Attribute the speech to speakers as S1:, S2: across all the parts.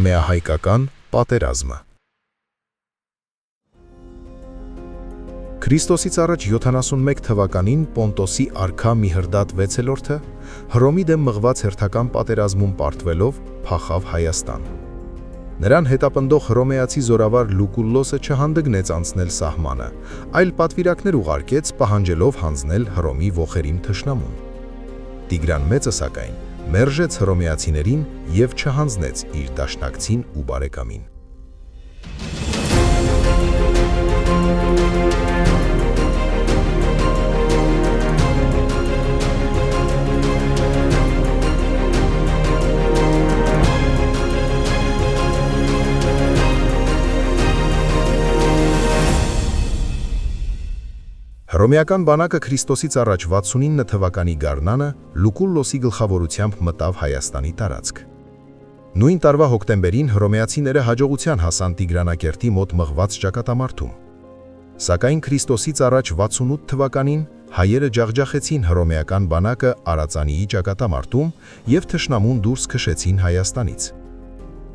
S1: հռոմեահայկական պատերազմը։ Քրիստոսից առաջ 71 թվականին Պոնտոսի արքա Միհրդատ 6-րդը Հռոմի դեմ մղված հերթական պատերազմում պարտվելով փախավ Հայաստան։ Նրան հետապնդող հռոմեացի զորավար Լուկուլլոսը չհանդգնեց անցնել սահմանը, այլ պատվիրակներ ուղարկեց, պահանջելով հանձնել Հռոմի ոխերիմ թշնամուն։ Տիգրան Մեծը, սակայն, մերժեց հռոմեացիներին և չհանձնեց իր դաշնակցին ու բարեկամին։ Հռոմեական բանակը Քրիստոսից առաջ 69 թվականի գարնանը Լուկուլլոսի գլխավորությամբ մտավ Հայաստանի տարածք։ Նույն տարվա հոկտեմբերին հռոմեացիները հաջողության հասան Տիգրանակերտի մոտ մղված ճակատամարտում։ Սակայն Քրիստոսից առաջ 68 թվականին հայերը ջախջախեցին հռոմեական բանակը Արածանիի ճակատամարտում և թշնամուն դուրս քշեցին Հայաստանից։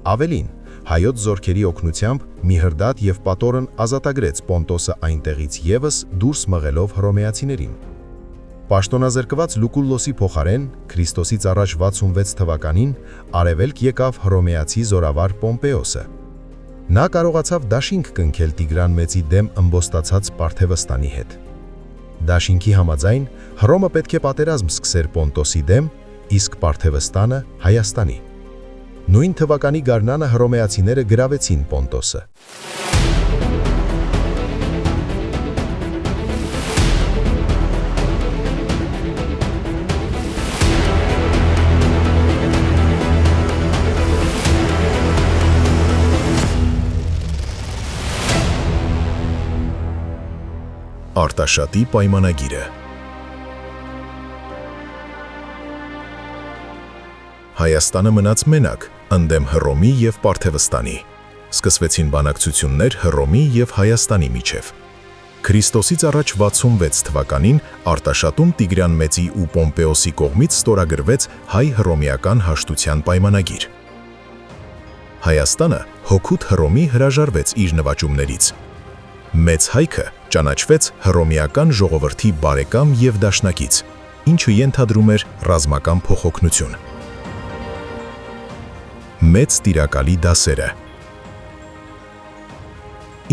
S1: Ավելին, հայոց զորքերի օգնությամբ Միհրդատ և Պատորն ազատագրեց Պոնտոսը այնտեղից ևս դուրս մղելով հռոմեացիներին։ Պաշտոնազրկված Լուկուլլոսի փոխարեն Քրիստոսից առաջ 66 թվականին արևելք եկավ հռոմեացի զորավար Պոմպեոսը։ Նա կարողացավ դաշինք կնքել Տիգրան Մեծի դեմ ըմբոստացած Պարթևստանի հետ։ Դաշինքի համաձայն Հռոմը պետք է պատերազմ սկսեր Պոնտոսի դեմ, իսկ Պարթևստանը Հայաստանի։ Նույն թվականի գարնանը հռոմեացիները գրավեցին Պոնտոսը։ Արտաշատի պայմանագիրը։ Հայաստանը մնաց մենակ, ընդդեմ Հռոմի և Պարթևստանի։ Սկսվեցին բանակցություններ Հռոմի և Հայաստանի միջև։ Քրիստոսից առաջ 66 թվականին Արտաշատում Տիգրան Մեծի ու Պոմպեոսի կողմից ստորագրվեց հայ-հռոմեական հաշտության պայմանագիր։ Հայաստանը հօգուտ Հռոմի հրաժարվեց իր նվաճումներից։ Մեծ հայքը ճանաչվեց հռոմեական ժողովրդի բարեկամ և դաշնակից, ինչը ենթադրում էր ռազմական փոխօգնություն։ Մեծ տիրակալի դասերը։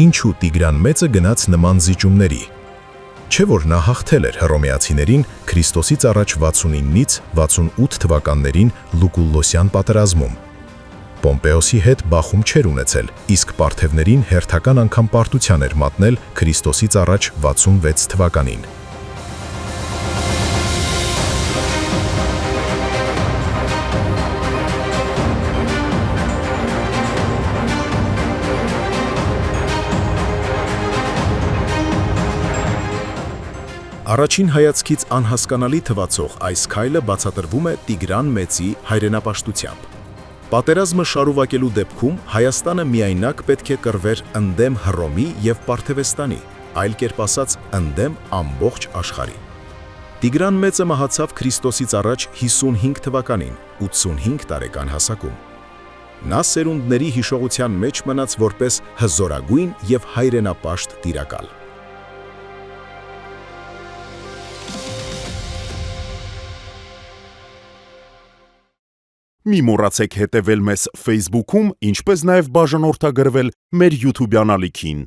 S1: Ինչու Տիգրան Մեծը գնաց նման զիջումների։ Չէ՞ որ նա հաղթել էր հռոմեացիներին Քրիստոսից առաջ 69-ից 68 թվականներին Լուկուլլոսյան պատերազմում։ Պոմպեոսի հետ բախում չէր ունեցել, իսկ պարթևներին հերթական անգամ պարտության էր մատնել Քրիստոսից առաջ 66 թվականին։ Առաջին հայացքից անհասկանալի թվացող այս քայլը բացատրվում է Տիգրան Մեծի հայրենապաշտությամբ։ Պատերազմը շարունակելու դեպքում Հայաստանը միայնակ պետք է կռվեր ընդդեմ Հռոմի և Պարթևստանի, այլ կերպ ասած ընդդեմ ամբողջ աշխարհի։ Տիգրան Մեծը մահացավ Քրիստոսից առաջ 55 թվականին, 85 տարեկան հասակում։ Նա սերունդների հիշողության մեջ մնաց որպես հզորագույն և հայրենապաշտ տիրակալ։
S2: Մի մոռացեք հետևել մեզ Facebook-ում, ինչպես նաև բաժանորդագրվել մեր YouTube-յան ալիքին։